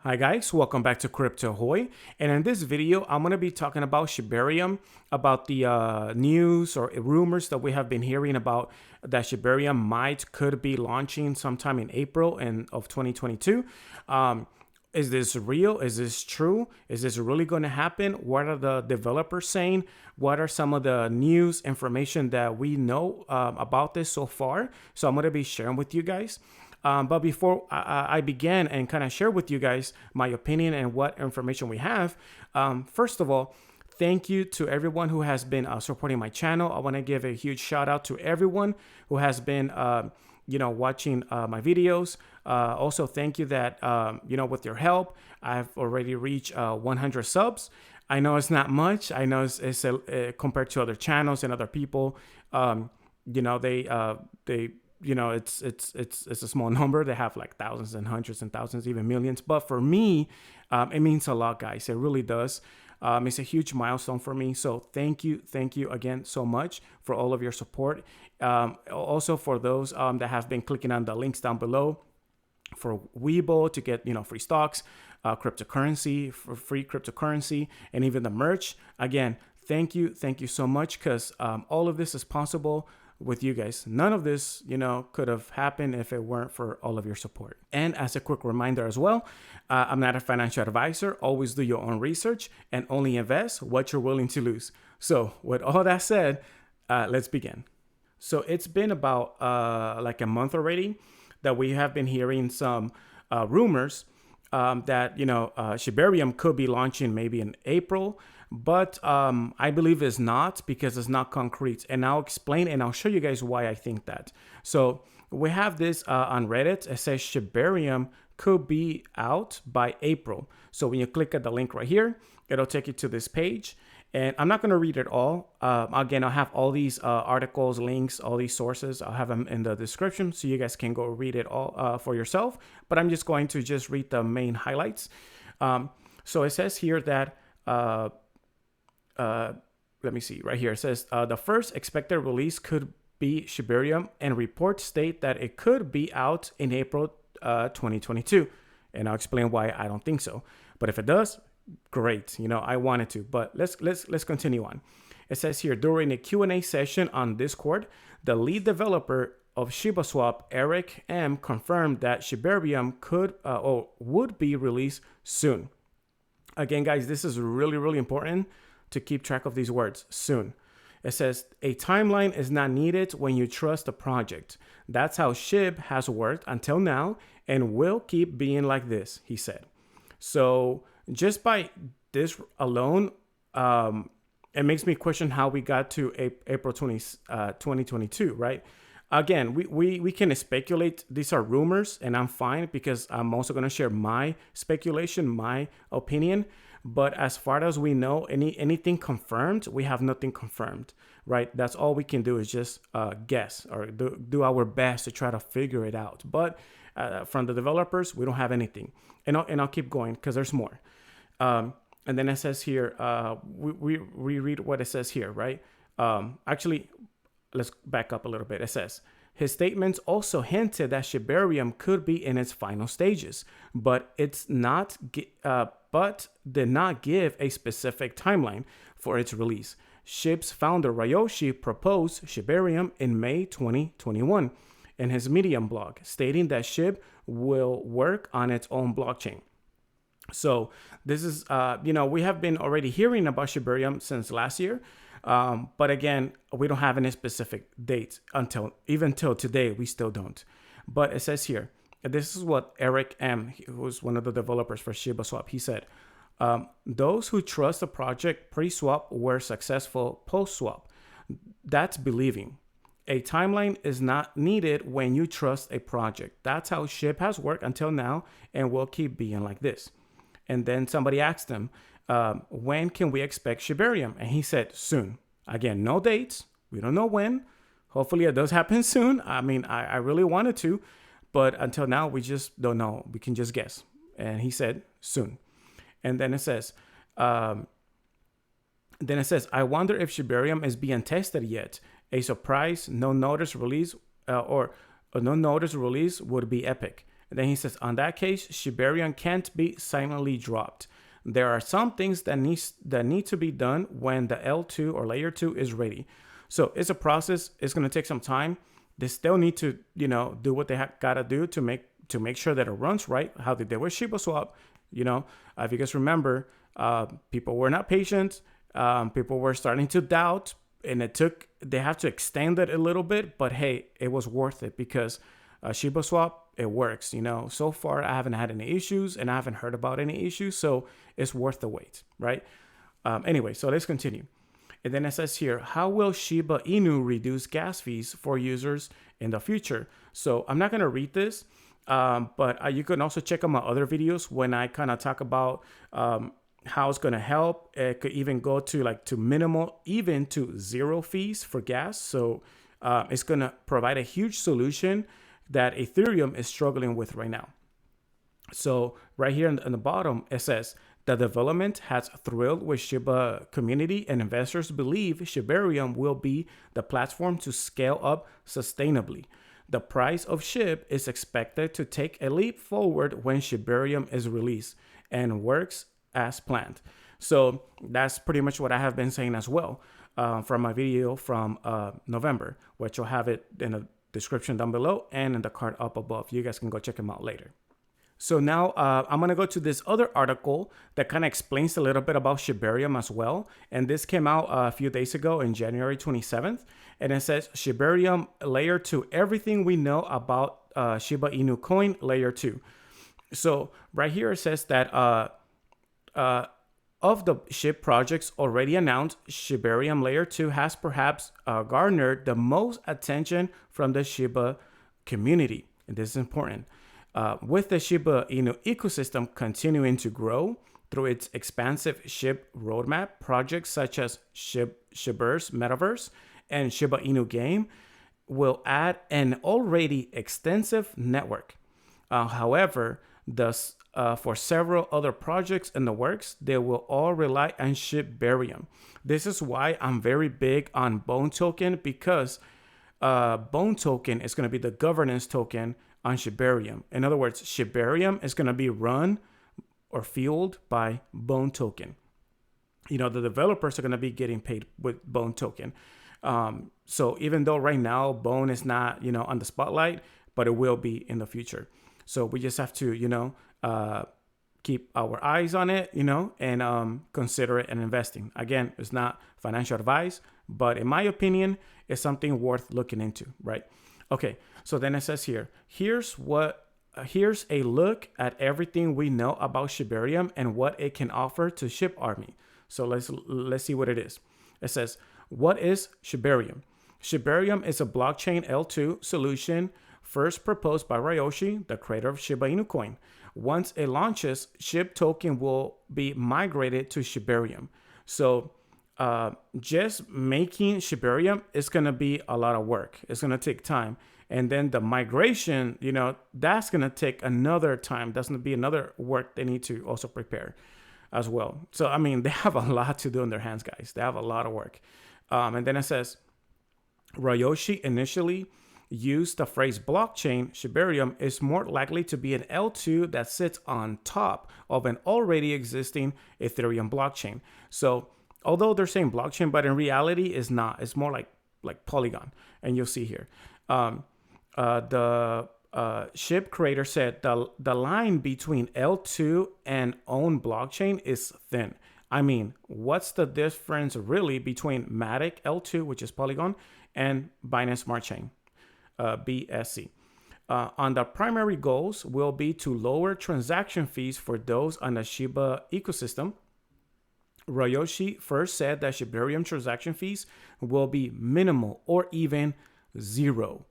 Hi guys, welcome back to Crypto Ahoy. And in this video, I'm going to be talking about Shibarium, about the news or rumors that we have been hearing about that Shibarium could be launching sometime in April of 2022. Is this real? Is this true? Is this really going to happen? What are the developers saying? What are some of the news information that we know about this so far? So I'm going to be sharing with you guys. But before I begin and kind of share with you guys my opinion and what information we have, first of all, thank you to everyone who has been supporting my channel. I want to give a huge shout out to everyone who has been, watching my videos. Also, thank you that, with your help, I've already reached 100 subs. I know it's not much. I know it's compared to other channels and other people. It's a small number. They have like thousands and hundreds and thousands, even millions. But for me, it means a lot, guys. It really does. It's a huge milestone for me. So thank you again so much for all of your support. Also for those that have been clicking on the links down below for Weibo to get free stocks, cryptocurrency, for free cryptocurrency, and even the merch. Again, thank you so much, because all of this is possible with you guys. None of this, could have happened if it weren't for all of your support. And as a quick reminder as well, I'm not a financial advisor. Always do your own research and only invest what you're willing to lose. So with all that said, let's begin. So it's been about like a month already that we have been hearing some rumors that Shibarium could be launching maybe in April, but I believe it's not, because it's not concrete. And I'll explain and I'll show you guys why I think that. So we have this on Reddit. It says Shibarium could be out by April. So when you click at the link right here, it'll take you to this page. And I'm not going to read it all. Again, I'll have all these articles, links, all these sources. I'll have them in the description so you guys can go read it all for yourself. But I'm just going to read the main highlights. So it says here that, let me see right here. It says the first expected release could be Shibarium, and reports state that it could be out in April 2022. And I'll explain why I don't think so. But if it does, great. I wanted to, but let's continue on. It says here, during a Q&A session on Discord, the lead developer of ShibaSwap, Eric M, confirmed that Shibarium could or would be released soon. Again, guys, this is really important to keep track of these words, soon. It says a timeline is not needed when you trust the project. That's how Shib has worked until now and will keep being like this, he said. So just by this alone, it makes me question how we got to April 2022, right? Again, we can speculate. These are rumors, and I'm fine, because I'm also going to share my speculation, my opinion. But as far as we know, anything confirmed, we have nothing confirmed, right? That's all we can do is just guess or do our best to try to figure it out. But from the developers, we don't have anything. And I'll keep going because there's more. And then it says here, we read what it says here, right? Actually, let's back up a little bit. It says, his statements also hinted that Shibarium could be in its final stages, but did not give a specific timeline for its release. Shib's founder Ryoshi proposed Shibarium in May 2021 in his Medium blog, stating that Shib will work on its own blockchain. So this is, we have been already hearing about Shibarium since last year. But again, we don't have any specific dates even till today, we still don't. But it says here, this is what Eric M, who's one of the developers for ShibaSwap, he said, those who trust the project pre-swap were successful post-swap. That's believing. A timeline is not needed when you trust a project. That's how Shib has worked until now and will keep being like this. And then somebody asked him, when can we expect Shibarium? And he said, soon. Again, no dates. We don't know when. Hopefully it does happen soon. I mean, I really wanted to, but until now, we just don't know. We can just guess. And he said, soon. And then it says, I wonder if Shibarium is being tested yet. A surprise, no notice release would be epic. And then he says, on that case, Shibarium can't be silently dropped. There are some things that need to be done when the L2 or layer 2 is ready. So it's a process. It's going to take some time. They still need to, do what they gotta do to make sure that it runs right. How they did with Shiba Swap. If you guys remember, people were not patient. People were starting to doubt, and they have to extend it a little bit. But hey, it was worth it because Shiba Swap, it works. So far I haven't had any issues, and I haven't heard about any issues. So it's worth the wait, right? Anyway, so let's continue. And then it says here, how will Shiba Inu reduce gas fees for users in the future? So I'm not going to read this, but you can also check out my other videos when I kind of talk about how it's going to help. It could even go to minimal, even to zero fees for gas. So it's going to provide a huge solution that Ethereum is struggling with right now. So right here in the bottom, it says, the development has thrilled with Shiba community, and investors believe Shibarium will be the platform to scale up sustainably. The price of SHIB is expected to take a leap forward when Shibarium is released and works as planned. So that's pretty much what I have been saying as well from my video from November, which I'll have it in the description down below and in the card up above. You guys can go check them out later. So now I'm going to go to this other article that kind of explains a little bit about Shibarium as well. And this came out a few days ago in January 27th. And it says Shibarium layer 2, everything we know about Shiba Inu coin layer 2. So right here it says that of the SHIB projects already announced, Shibarium layer 2 has perhaps garnered the most attention from the Shiba community. And this is important. With the Shiba Inu ecosystem continuing to grow through its expansive SHIB roadmap, projects such as Shiba's Metaverse and Shiba Inu Game will add an already extensive network. However, for several other projects in the works, they will all rely on Shibarium. This is why I'm very big on Bone Token, because Bone Token is going to be the governance token on Shibarium. In other words, Shibarium is going to be run or fueled by Bone Token. The developers are going to be getting paid with Bone Token. So even though right now Bone is not, on the spotlight, but it will be in the future. So we just have to, keep our eyes on it, and consider it and investing. Again, it's not financial advice, but in my opinion, it's something worth looking into, right? Okay, so then it says here, here's a look at everything we know about Shibarium and what it can offer to SHIB Army. So let's see what it is. It says, what is Shibarium? Shibarium is a blockchain L2 solution first proposed by Ryoshi, the creator of Shiba Inu coin. Once it launches, SHIB token will be migrated to Shibarium. So just making Shibarium is going to be a lot of work. It's going to take time. And then the migration, that's going to take another time. That's going to be another work they need to also prepare as well. So, I mean, they have a lot to do in their hands, guys. They have a lot of work. And then it says, Ryoshi initially used the phrase blockchain. Shibarium is more likely to be an L2 that sits on top of an already existing Ethereum blockchain. So although they're saying blockchain, but in reality it's not. It's more like Polygon. And you'll see here. The SHIB creator said the line between L2 and own blockchain is thin. I mean, what's the difference really between Matic L2, which is Polygon, and Binance Smart Chain, BSC? On the primary goals will be to lower transaction fees for those on the Shiba ecosystem. Ryoshi first said that Shibarium transaction fees will be minimal or even zero.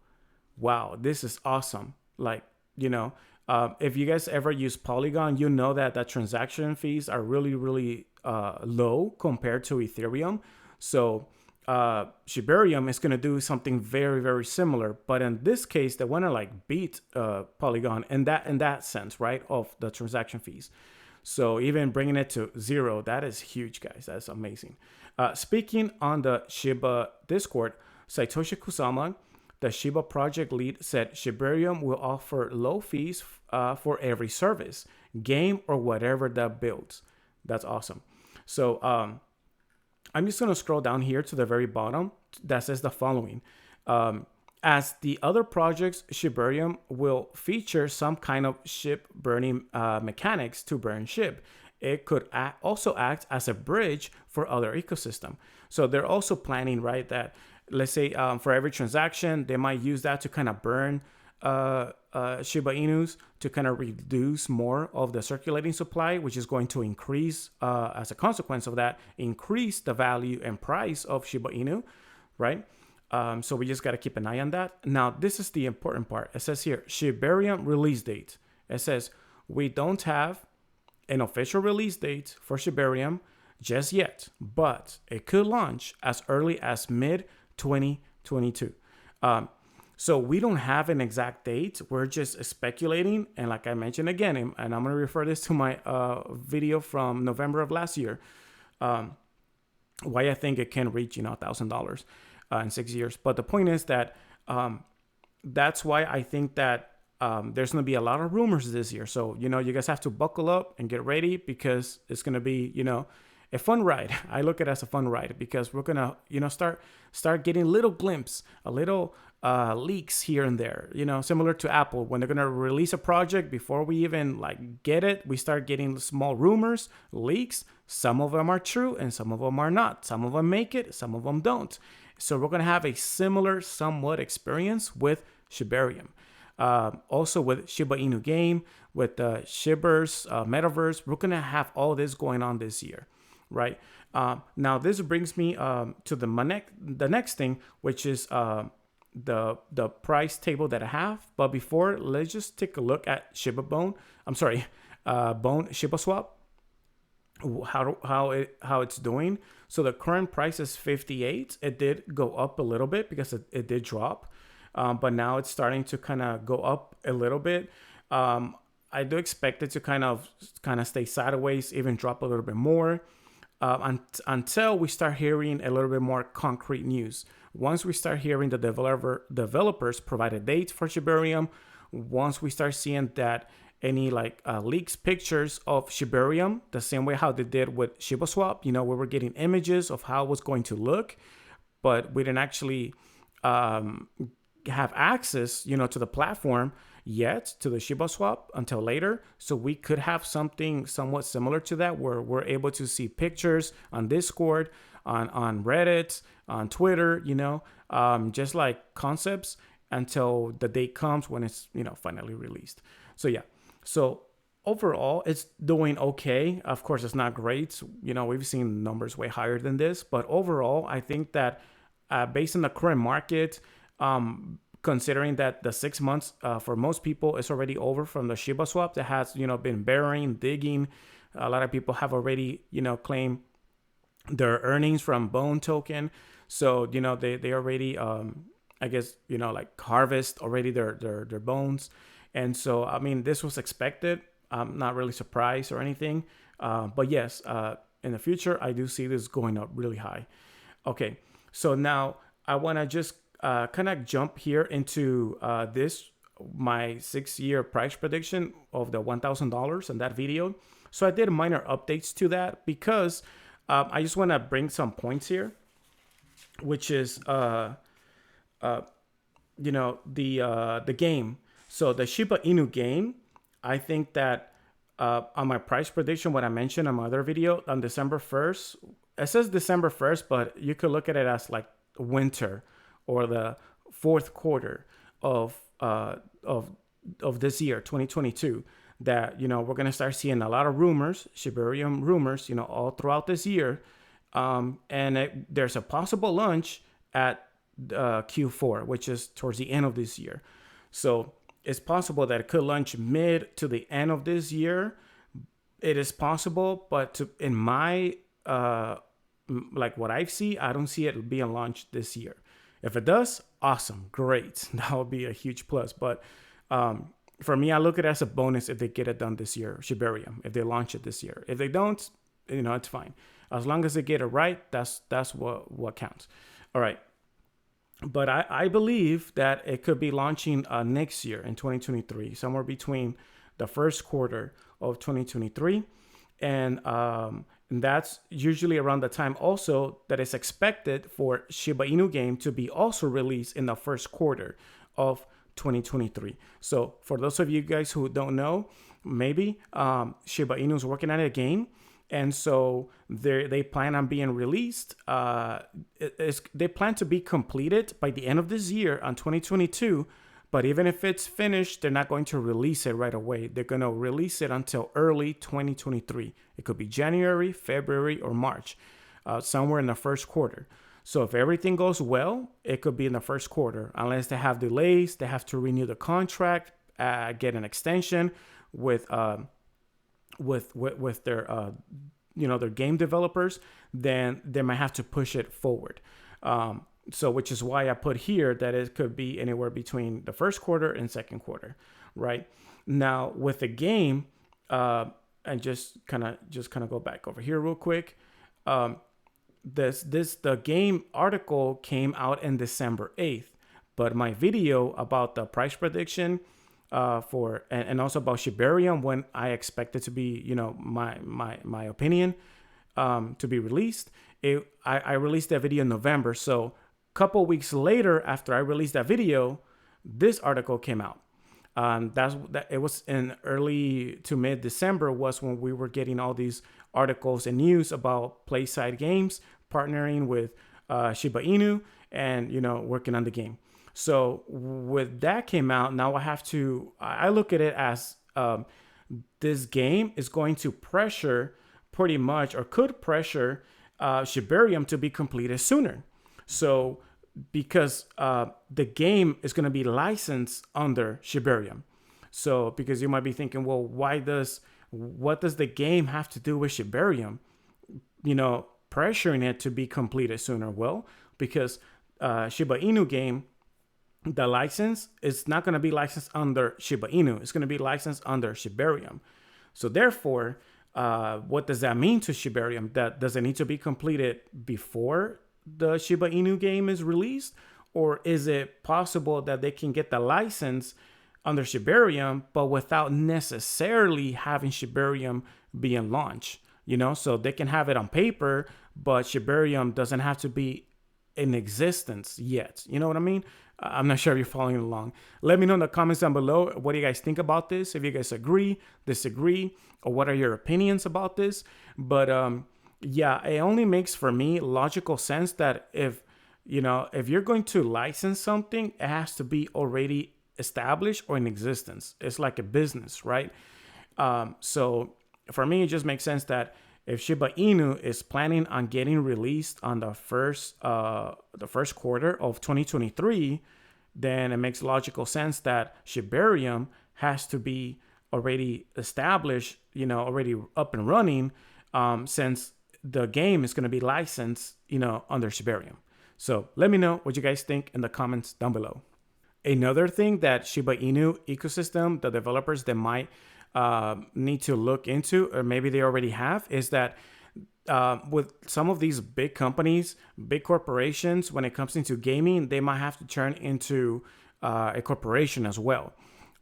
Wow, this is awesome. If you guys ever use Polygon, you know that the transaction fees are really, really low compared to Ethereum. So Shibarium is going to do something very, very similar. But in this case, they want to beat Polygon in that sense, right, of the transaction fees. So even bringing it to zero, that is huge, guys. That's amazing. Speaking on the Shiba Discord, Satoshi Kusama, the Shiba project lead, said Shibarium will offer low fees for every service, game, or whatever that builds. That's awesome. So I'm just going to scroll down here to the very bottom that says the following. As the other projects, Shibarium will feature some kind of ship burning mechanics to burn ship. It could also act as a bridge for other ecosystem. So they're also planning, right, that let's say for every transaction, they might use that to kind of burn Shiba Inus to kind of reduce more of the circulating supply, which is going to increase, as a consequence of that, increase the value and price of Shiba Inu, right? So we just got to keep an eye on that. Now, this is the important part. It says here, Shibarium release date. It says, we don't have an official release date for Shibarium just yet, but it could launch as early as mid-2022. So we don't have an exact date. We're just speculating. And like I mentioned again, and I'm going to refer this to my video from November of last year, why I think it can reach, $1,000 in 6 years. But the point is that that's why I think that there's going to be a lot of rumors this year. So, you guys have to buckle up and get ready because it's going to be, a fun ride. I look at it as a fun ride because we're going to, start getting little glimpse, a little leaks here and there, similar to Apple. When they're going to release a project, before we even get it, we start getting small rumors, leaks. Some of them are true and some of them are not. Some of them make it, some of them don't. So we're going to have a similar somewhat experience with Shibarium. Also with Shiba Inu game, with the Shiba's metaverse, we're going to have all this going on this year, right? Now this brings me to the next thing, which is the price table that I have. But before, let's just take a look at Bone Shiba Swap, how it's doing. So the current price is 58. It did go up a little bit because it did drop. But now it's starting to kind of go up a little bit. I do expect it to kind of stay sideways, even drop a little bit more until we start hearing a little bit more concrete news. Once we start hearing the developers provide a date for Shibarium, once we start seeing that any leaks, pictures of Shibarium, the same way how they did with Shiba Swap, we were getting images of how it was going to look, but we didn't actually have access, to the platform yet, to the Shiba Swap until later. So we could have something somewhat similar to that, where we're able to see pictures on Discord, on Reddit, on Twitter, just like concepts until the date comes when it's, finally released. So yeah. So overall, it's doing okay. Of course, it's not great. We've seen numbers way higher than this, but overall, I think that based on the current market, considering that the 6 months for most people is already over from the Shiba Swap that has, been burying, digging. A lot of people have already, claimed their earnings from Bone token. So, they already, I guess, harvest already their bones. And so, I mean, this was expected. I'm not really surprised or anything. But yes, in the future, I do see this going up really high. Okay, so now I want to just kind of jump here into my 6-year price prediction of the $1,000 in that video. So I did minor updates to that because I just want to bring some points here, which is, the game. So the Shiba Inu game, I think that on my price prediction, what I mentioned on my other video on December 1st, it says December 1st, but you could look at it as winter or the fourth quarter of this year, 2022, that, we're going to start seeing a lot of rumors, Shibarium rumors, all throughout this year. And there's a possible launch at Q4, which is towards the end of this year. So it's possible that it could launch mid to the end of this year. It is possible, but in my, what I see, I don't see it being launched this year. If it does, awesome, great. That would be a huge plus. But for me, I look at it as a bonus if they get it done this year, Shibarium, if they launch it this year. If they don't, it's fine. As long as they get it right, that's what counts. All right. But I believe that it could be launching next year in 2023, somewhere between the first quarter of 2023. And that's usually around the time also that it's expected for Shiba Inu game to be also released in the first quarter of 2023. So for those of you guys who don't know, maybe Shiba Inu is working on a game, and so they plan on being released. They plan to be completed by the end of this year on 2022. But even if it's finished, they're not going to release it right away. They're going to release it until early 2023. It could be January, February, or March, somewhere in the first quarter. So if everything goes well, it could be in the first quarter. Unless they have delays, they have to renew the contract, get an extension with their their game developers, then they might have to push it forward. So which is why I put here that it could be anywhere between the first quarter and second quarter, right? Now with the game, and just kind of go back over here real quick. The game article came out in December 8th, but my video about the price prediction and also about Shibarium, when I expect it to be, my opinion, to be released, I released that video in November. So couple weeks later, after I released that video, this article came out. It was in early to mid December was when we were getting all these articles and news about Playside Games partnering with Shiba Inu and working on the game. So with that came out, now I look at it as this game is going to pressure pretty much, or could pressure Shibarium to be completed sooner. So because the game is going to be licensed under Shibarium. So because you might be thinking, well, what does the game have to do with Shibarium, pressuring it to be completed sooner? Well, because Shiba Inu game, the license is not going to be licensed under Shiba Inu. It's going to be licensed under Shibarium. So therefore, what does that mean to Shibarium? Does it need to be completed before the Shiba Inu game is released, or is it possible that they can get the license under Shibarium but without necessarily having Shibarium being launched? So they can have it on paper, but Shibarium doesn't have to be in existence yet. You know what I mean? I'm not sure if you're following along. Let me know in the comments down below, what do you guys think about this? If you guys agree, disagree, or what are your opinions about this? But yeah, it only makes for me logical sense that if you're going to license something, it has to be already established or in existence. It's like a business, right? So for me, it just makes sense that if Shiba Inu is planning on getting released on the first quarter of 2023, then it makes logical sense that Shibarium has to be already established, already up and running, since the game is going to be licensed, under Shibarium. So let me know what you guys think in the comments down below. Another thing that Shiba Inu ecosystem, the developers that might need to look into, or maybe they already have, is that with some of these big companies, big corporations, when it comes into gaming, they might have to turn into a corporation as well.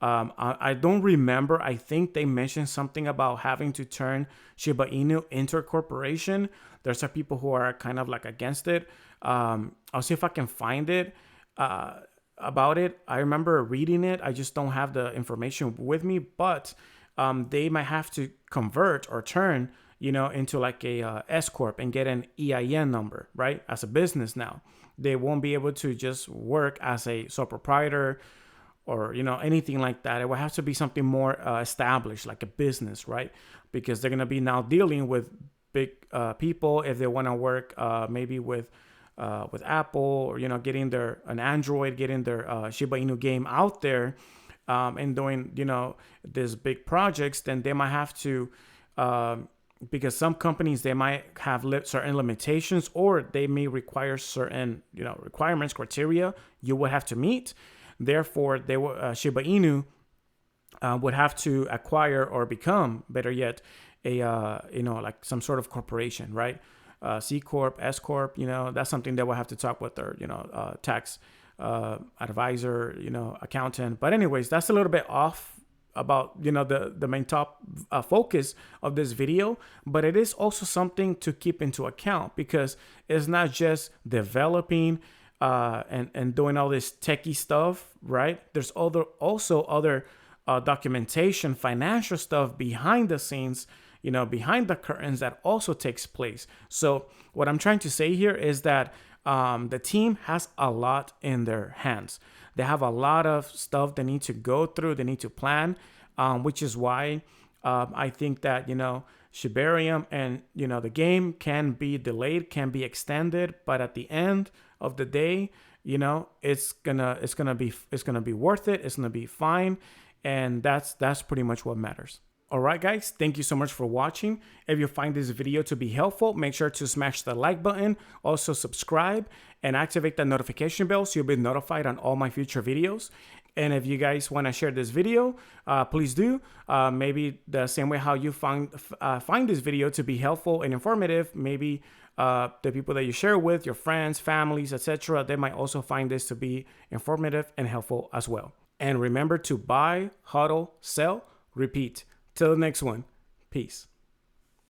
I don't remember. I think they mentioned something about having to turn Shiba Inu into a corporation. There's some people who are kind of like against it. I'll see if I can find it about it. I remember reading it. I just don't have the information with me, but they might have to convert or turn, into like a S Corp and get an EIN number, right? As a business now. They won't be able to just work as a sole proprietor or anything like that. It will have to be something more established, like a business, right? Because they're going to be now dealing with big people if they want to work maybe with Apple, or getting an Android, getting their Shiba Inu game out there, and doing these big projects. Then they might have to, because some companies, they might have certain limitations, or they may require certain requirements, criteria you would have to meet. Therefore, Shiba Inu would have to acquire, or become, better yet, a like some sort of corporation, right? C Corp, S Corp, that's something that we'll have to talk with their tax advisor, accountant. But anyways, that's a little bit off the main top focus of this video, but it is also something to keep into account, because it's not just developing and doing all this techie stuff, right? There's also other documentation, financial stuff behind the scenes, behind the curtains, that also takes place. So what I'm trying to say here is that the team has a lot in their hands. They have a lot of stuff they need to go through, they need to plan, which is why I think that, Shibarium and, the game can be delayed, can be extended, but at the end of the day, it's gonna be worth it. It's gonna be fine. And that's pretty much what matters. All right, guys, thank you so much for watching. If you find this video to be helpful, make sure to smash the like button, also subscribe and activate the notification bell so you'll be notified on all my future videos. And if you guys want to share this video, please do. Maybe the same way how you find this video to be helpful and informative, maybe the people that you share with, your friends, families, etc., they might also find this to be informative and helpful as well. And remember to buy, hodl, sell, repeat. Till the next one. Peace.